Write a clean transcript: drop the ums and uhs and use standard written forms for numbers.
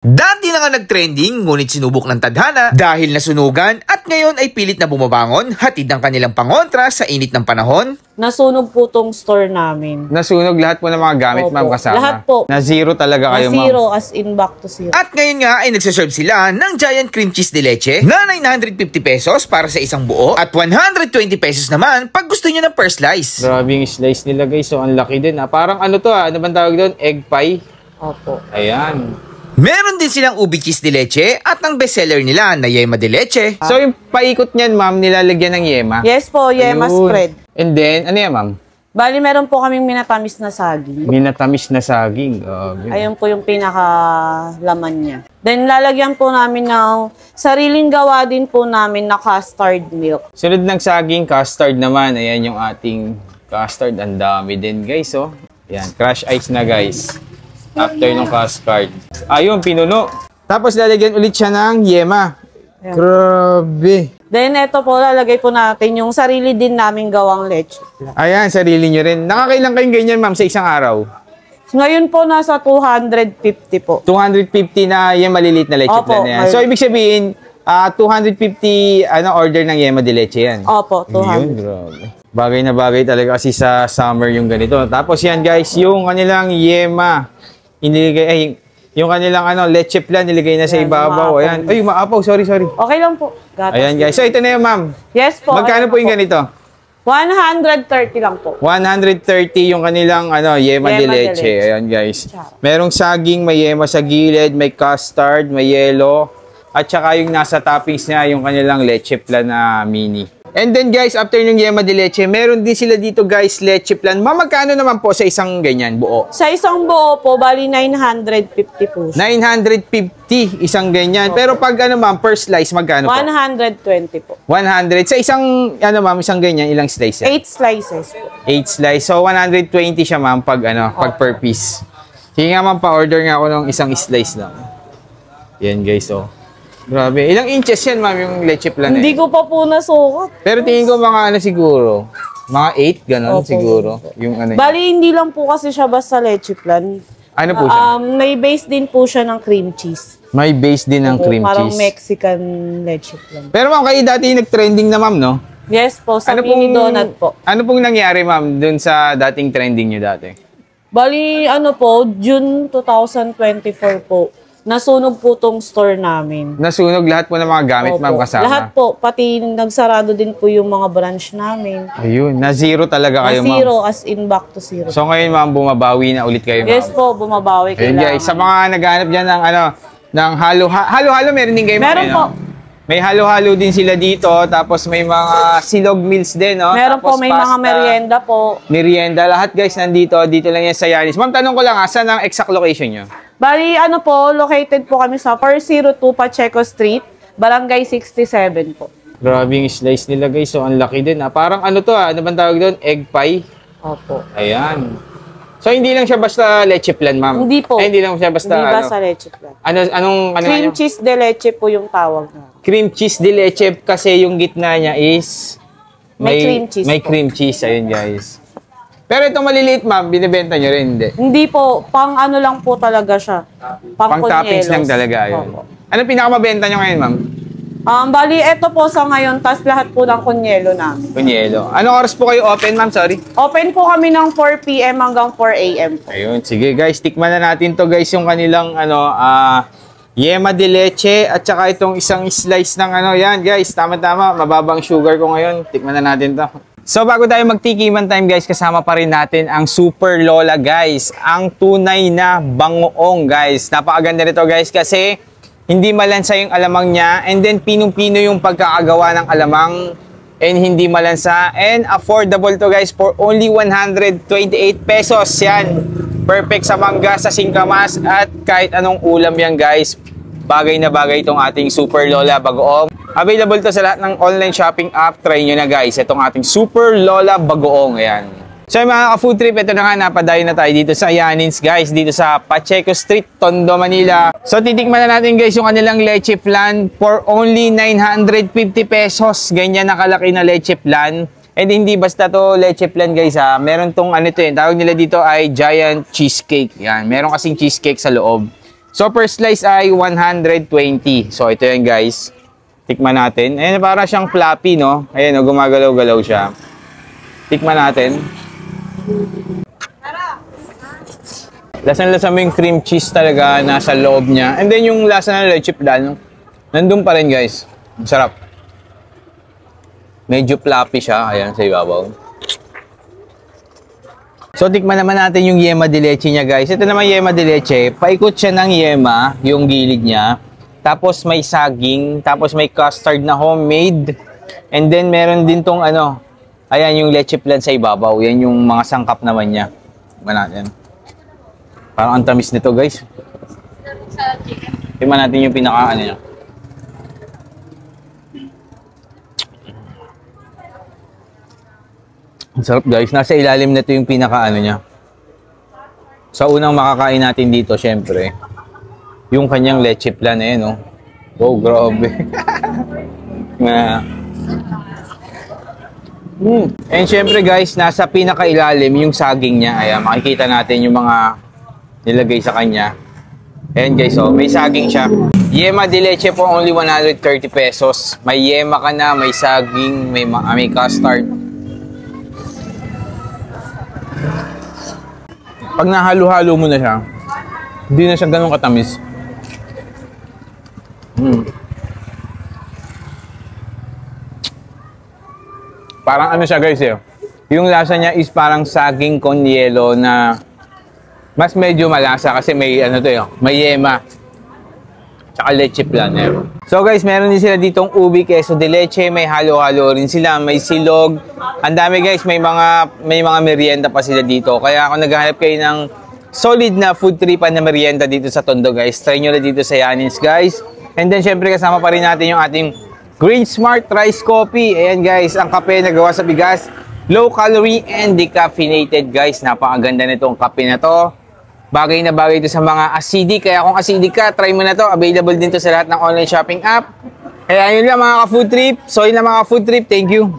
Dati na nga nag-trending ngunit sinubok ng tadhana dahil nasunugan at ngayon ay pilit na bumabangon hatid ng kanilang pangontra sa init ng panahon. Nasunog po tong store namin. Nasunog lahat po ng mga gamit, ma'am, kasama? Lahat po. Na zero talaga kayo, ma'am? Zero, as in back to zero. At ngayon nga ay nagsaserve sila ng Giant Cream Cheese de Leche na 950 pesos para sa isang buo at 120 pesos naman pag gusto nyo ng per slice. Grabe yung slice nila, guys. So, ang laki din. Parang ano to, ano bang tawag doon? Egg pie? Opo. Ayan. Meron din silang ubi cheese de leche at ang bestseller nila na yema de leche. So, yung paikot niyan, ma'am, nilalagyan ng yema? Yes po, yema Ayun. spread. And then, ano yan, ma'am? Bali, meron po kaming minatamis na saging. Minatamis na saging. Ayun po yung pinakalaman niya. Then, lalagyan po namin ng sariling gawa din po namin na custard milk. Sunod ng saging, custard naman. Ayan yung ating custard. Ang dami din, guys, oh. Ayan, crush ice na, guys. After ng custard. Ayun, pinuno. Tapos lalagyan ulit siya ng yema. Ayan. Grabe. Then, ito po, lalagay po natin yung sarili din namin gawang leche. Ayan, sarili nyo rin. Nakakailang kayong ganyan, ma'am, sa isang araw? Ngayon po, nasa 250 po. 250 na yung maliliit na leche Opo, plan na yan. So, ibig sabihin, 250 order ng yema de leche yan. Opo, 200. Yun, grabe. Bagay na bagay talaga kasi sa summer yung ganito. Tapos yan, guys, yung kanilang yema. Iniligay, yung kanilang leche plan, niligay na sa ibabaw. Ayan. Ay, maapaw. Sorry. Okay lang po. Gatas. Ayan, guys. So, ito na yun, ma'am. Yes po. Magkano po yung ganito? 130 lang po. 130 yung kanilang yema de leche. Ayan, guys. Merong saging, may yema sa gilid, may custard, may yelo. At saka yung nasa toppings niya, yung kanilang leche plan na mini. And then, guys, after yung yema de leche, meron din sila dito, guys, leche plan. Magkano naman po sa isang ganyan, buo? Sa isang buo po, bali 950 po siya. 950 isang ganyan. Pero pag ma'am, per slice, magkano po? 120 po. 100. Sa isang, ma'am, isang ganyan, ilang slice yan? 8 slices po. 8 slice. So, 120 siya, ma'am, pag pag per piece. Sige nga, ma'am, pa-order nga ako ng isang slice lang. Yan, guys, oh. Grabe. Ilang inches yan, ma'am, yung leche plan? Hindi ko pa po nasukat. Pero tingin ko mga siguro. Mga 8, gano'n siguro. Yung Bali, hindi lang po kasi siya basta leche plan. Ano po siya? May base din po siya ng cream cheese. May base din ng cream Parang cheese. Mexican leche plan. Pero ma'am, kayo dati nag-trending na, ma'am, no? Yes po, sa mini donut po. Ano pong nangyari, ma'am, dun sa dating trending nyo dati? Bali, June 2024 po. Nasunog po tong store namin. Nasunog lahat po ng mga gamit, ma'am, kasama? Lahat po, pati nagsarado din po yung mga branch namin. Ayun, na zero talaga kayo, ma'am. Zero, as in back to zero. So ngayon, ma'am, bumabawi na ulit kayo, ma'am? Yes po, bumabawi kailangan. Ayun, guys, sa mga naghahanap dyan ng halo-halo, meron din kayo, ma'am? Meron po. May halo-halo din sila dito, tapos may mga silog meals din, no? Meron tapos po, may pasta, mga merienda po. Merienda, lahat, guys, nandito. Dito lang yan sa Yanis. Ma'am, tanong ko lang, saan ang exact location nyo? Bali, located po kami sa 402 Pacheco Street, Barangay 67 po. Grabe yung slice nila, guys. So, ang laki din. Parang ano to, ano bang tawag doon? Egg pie? Opo. Ayan. So, hindi lang siya basta leche plan, ma'am? Hindi po. Ay, hindi lang siya basta, Hindi basta leche plan. Anong Cream cheese de leche po yung tawag na. Cream cheese de leche kasi yung gitna niya is May cream cheese May po. cream cheese. Ayun, guys. Pero itong maliliit, ma'am, binibenta nyo rin, hindi? Hindi po, pang lang po talaga siya. Pang toppings lang talaga, ayun. Anong pinakamabenta nyo ngayon, ma'am? Bali, eto po sa ngayon, tas lahat po ng kunyelo namin. Kunyelo. Anong oras po kayo open, ma'am? Sorry. Open po kami ng 4 p.m. hanggang 4 a.m. po. Ayun, sige guys, tikman na natin to guys, yung kanilang yema de leche at saka itong isang slice ng yan guys, tama-tama, mababang sugar ko ngayon. Tikman na natin to. So bago tayo magtikiman time guys, kasama pa rin natin ang Super Lola guys, ang tunay na bangoong guys. Napakaganda nito guys kasi hindi malansa yung alamang niya, and then pinong-pino yung pagkakagawa ng alamang, and hindi malansa, and affordable to guys for only 128 pesos yan. Perfect sa mangga, sa singkamas, at kahit anong ulam yan guys. Bagay na bagay itong ating Super Lola Bagoong. Available to sa lahat ng online shopping app. Try nyo na guys, itong ating Super Lola Bagoong. Ayan. So mga ka-food trip, ito na nga, napadayo na tayo dito sa Yanins guys, dito sa Pacheco Street, Tondo, Manila. So titikman na natin guys yung kanilang leche flan for only 950 pesos. Ganyan nakalaki na leche flan. And hindi basta to leche flan guys ha. Meron tong tawag nila dito ay giant cheesecake. Yan, meron kasing cheesecake sa loob. So, per slice ay 120. So, ito yan guys. Tikman natin. Ayan, para siyang floppy, no? Ayan, gumagalaw-galaw siya. Tikman natin. Lasang-lasa mo yung cream cheese talaga nasa loob niya. And then yung lasa ng leche flan, nandun pa rin guys. Sarap. Medyo floppy siya. Ayan, sa ibabaw. So, tikman naman natin yung yema de leche niya guys. Ito naman yema de leche. Paikot siya ng yema, yung gilid niya. Tapos may saging. Tapos may custard na homemade. And then meron din tong ano, ayan yung leche flan sa ibabaw. Yan yung mga sangkap naman niya. Tikman natin. Parang ang tamis nito guys. Tingnan natin yung pinaka-ano niya. Ang sarap guys. Nasa ilalim nito yung pinaka-ano niya. Sa unang makakain natin dito, syempre, yung kanyang leche flan eh, no? Oh, grabe. And syempre guys, nasa pinaka-ilalim yung saging niya. Ayan, makikita natin yung mga nilagay sa kanya. Ayan guys, oh, may saging siya. Yema de leche po, only 130 pesos. May yema ka na, may saging, may custard. Pag nahalo-halo mo na siya, hindi na siya ganun katamis. Parang ano siya guys eh. Yung lasa niya is parang saging con yelo na mas medyo malasa kasi may ano to eh, may yema. Tsaka leche flan eh. So guys, meron din sila ditong ubi queso de leche, may halo-halo rin sila, may silog. Ang dami guys, may mga merienda pa sila dito. Kaya kung naghahanap kayo ng solid na food tripan na merienda dito sa Tondo guys, try nyo na dito sa Yanins guys. And then syempre kasama pa rin natin yung ating Green Smart Rice Coffee. Ayan guys, ang kape na gawa sa bigas. Low calorie and decaffeinated guys. Napakaganda nitong kape na to. Bagay na bagay ito sa mga acidic. Kaya kung acidic ka, try mo na to. Available din to sa lahat ng online shopping app. Kaya yun lang mga ka-food trip. So yun lang mga ka-food trip. Thank you.